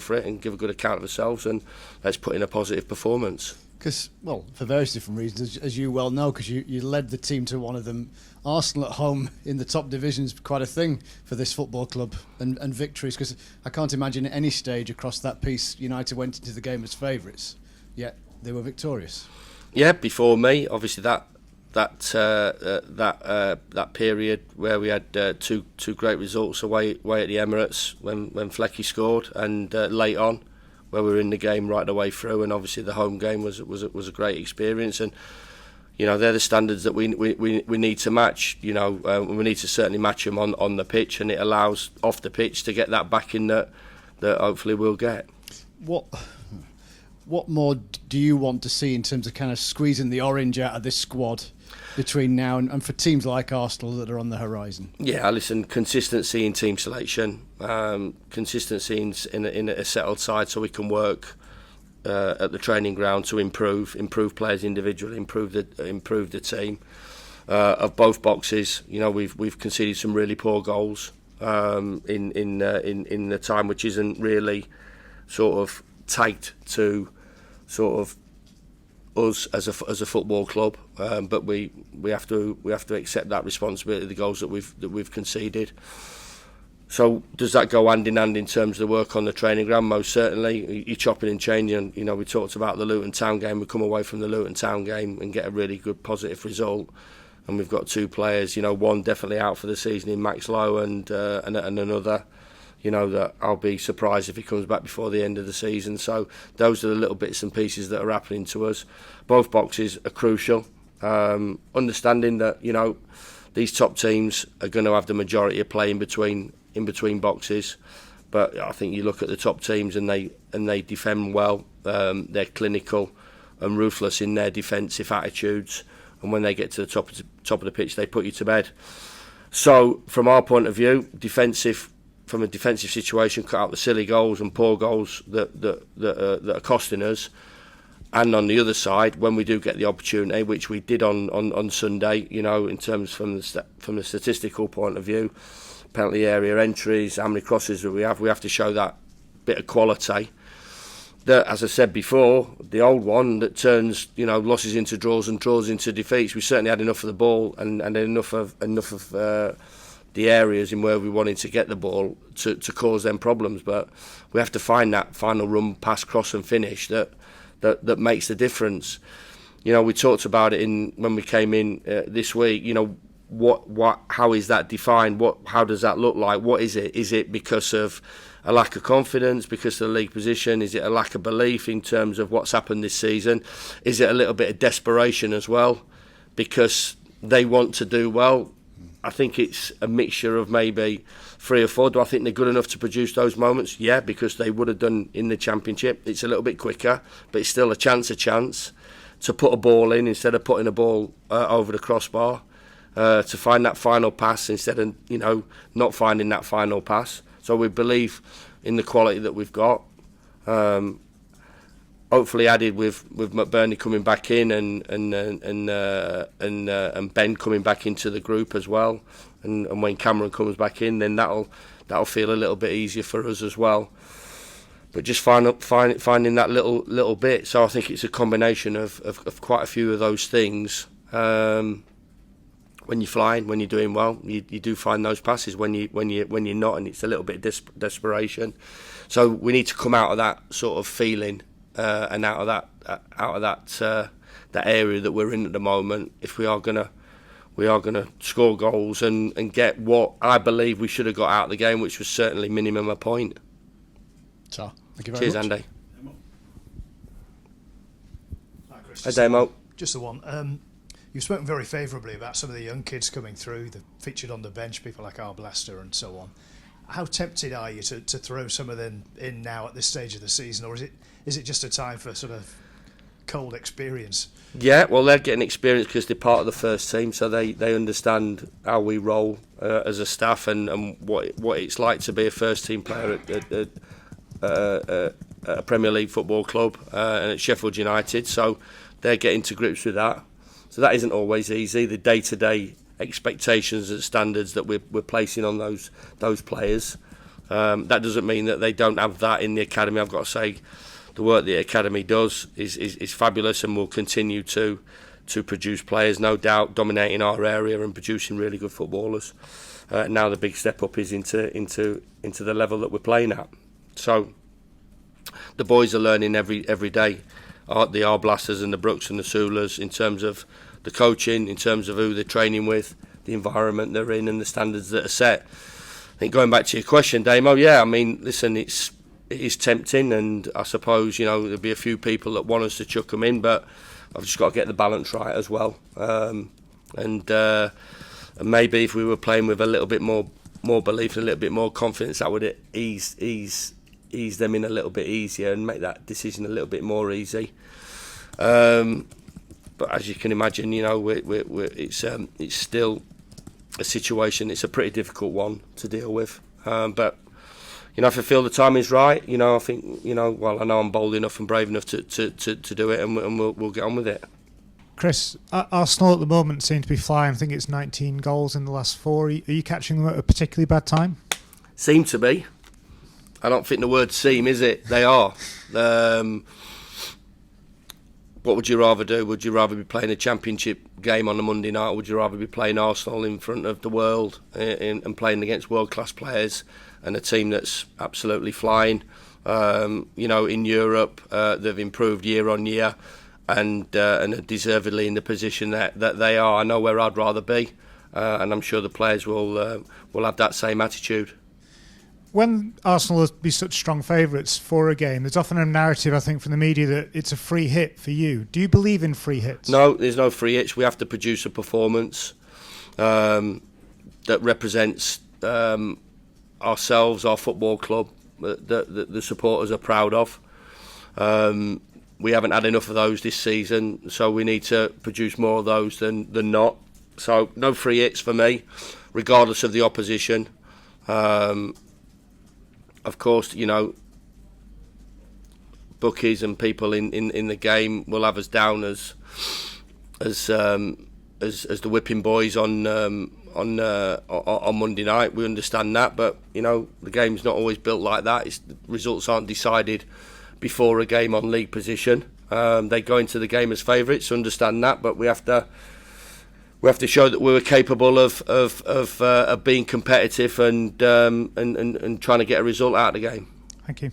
for it and give a good account of ourselves, and let's put in a positive performance. Because, well, for various different reasons, as you well know, because you led the team to one of them. Arsenal at home in the top division is quite a thing for this football club, and victories, because I can't imagine at any stage across that piece United went into the game as favourites, yet they were victorious. Yeah, before me, obviously that period where we had two great results away at the Emirates when Flecky scored, and late on where we were in the game right the way through, and obviously the home game was a great experience, and you know they're the standards that we need to match. You know, we need to certainly match them on the pitch, and it allows off the pitch to get that back in that hopefully we'll get. What more do you want to see in terms of kind of squeezing the orange out of this squad between now and for teams like Arsenal that are on the horizon? Yeah, listen, consistency in team selection, consistency in a settled side, so we can work at the training ground to improve players individually, improve the team. Of both boxes, you know, we've conceded some really poor goals in the time, which isn't really sort of tagged to sort of us as a football club, but we have to accept that responsibility, the goals that we've conceded. So does that go hand in hand in terms of the work on the training ground? Most certainly. You're chopping and changing. You know, we talked about the Luton Town game. We come away from the Luton Town game and get a really good positive result, and we've got two players, you know, one definitely out for the season in Max Lowe, and another, you know, that I'll be surprised if he comes back before the end of the season. So those are the little bits and pieces that are happening to us. Both boxes are crucial. Understanding that, you know, these top teams are going to have the majority of play in between boxes, but I think you look at the top teams and they defend well. They're clinical and ruthless in their defensive attitudes, and when they get to the top of the pitch, they put you to bed. So from our point of view, from a defensive situation, cut out the silly goals and poor goals that are costing us. And on the other side, when we do get the opportunity, which we did on Sunday, you know, in terms from the statistical point of view, penalty area entries, how many crosses that we have to show that bit of quality. That, as I said before, the old one that turns, you know, losses into draws and draws into defeats. We certainly had enough of the ball and enough of the areas in where we wanted to get the ball to cause them problems, but we have to find that final run, pass, cross and finish that makes the difference. You know, we talked about it when we came in this week. You know, how is that defined? How does that look like? What is it? Is it because of a lack of confidence, because of the league position? Is it a lack of belief in terms of what's happened this season? Is it a little bit of desperation as well, because they want to do well? I think it's a mixture of maybe 3 or 4. Do I think they're good enough to produce those moments? Yeah, because they would have done in the Championship. It's a little bit quicker, but it's still a chance to put a ball in instead of putting a ball over the crossbar, to find that final pass instead of, you know, not finding that final pass. So we believe in the quality that we've got. Hopefully added with McBurney coming back in and Ben coming back into the group as well, and when Cameron comes back in, then that'll feel a little bit easier for us as well. But just finding that little bit. So I think it's a combination of quite a few of those things. When you're flying, when you're doing well, you do find those passes. When you're not, and it's a little bit of desperation. So we need to come out of that sort of feeling. And out of that area that we're in at the moment, if we are gonna score goals and get what I believe we should have got out of the game, which was certainly minimum a point. So, thank you very much. Cheers, Andy. Hi, Chris. Hi, Damo. Just the one. You've spoken very favourably about some of the young kids coming through, the featured on the bench, people like Arblaster and so on. How tempted are you to throw some of them in now at this stage of the season, or is it just a time for sort of cold experience? Yeah, well, they're getting experience because they're part of the first team, so they understand how we roll as a staff and what it's like to be a first team player at a Premier League football club and at Sheffield United. So they're getting to grips with that. So that isn't always easy. The day-to-day expectations and standards that we're placing on those players, That doesn't mean that they don't have that in the academy. I've got to say, the work the academy does is fabulous, and will continue to produce players, no doubt, dominating our area and producing really good footballers. Now the big step up is into the level that we're playing at. So the boys are learning every day. The Arblasters and the Brooks and the Sulas, in terms of the coaching, in terms of who they're training with, the environment they're in, and the standards that are set. I think going back to your question, Damo, yeah, I mean, listen, it is tempting, and I suppose, there'll be a few people that want us to chuck them in, but I've just got to get the balance right as well. And maybe if we were playing with a little bit more belief and a little bit more confidence, that would ease them in a little bit easier and make that decision a little bit more easy. But as you can imagine, it's still a situation. It's a pretty difficult one to deal with. But if I feel the time is right, I think, I know I'm bold enough and brave enough to do it, and we'll get on with it. Chris, Arsenal at the moment seem to be flying. I think it's 19 goals in the last 4. Are you catching them at a particularly bad time? Seem to be. I don't think the word seem, is it? They are. What would you rather do? Would you rather be playing a championship game on a Monday night, or would you rather be playing Arsenal in front of the world and playing against world-class players and a team that's absolutely flying? In Europe, they've improved year on year and are deservedly in the position that they are. I know where I'd rather be, and I'm sure the players will have that same attitude. When Arsenal will be such strong favourites for a game, there's often a narrative, I think, from the media that it's a free hit for you. Do you believe in free hits? No, there's no free hits. We have to produce a performance that represents ourselves, our football club, that the supporters are proud of. We haven't had enough of those this season, so we need to produce more of those than not. So no free hits for me, regardless of the opposition. Of course, bookies and people in the game will have us down as the whipping boys on Monday night. We understand that, but the game's not always built like that. Results aren't decided before a game on league position. They go into the game as favourites, understand that, but we have to show that we were capable of being competitive and trying to get a result out of the game. Thank you.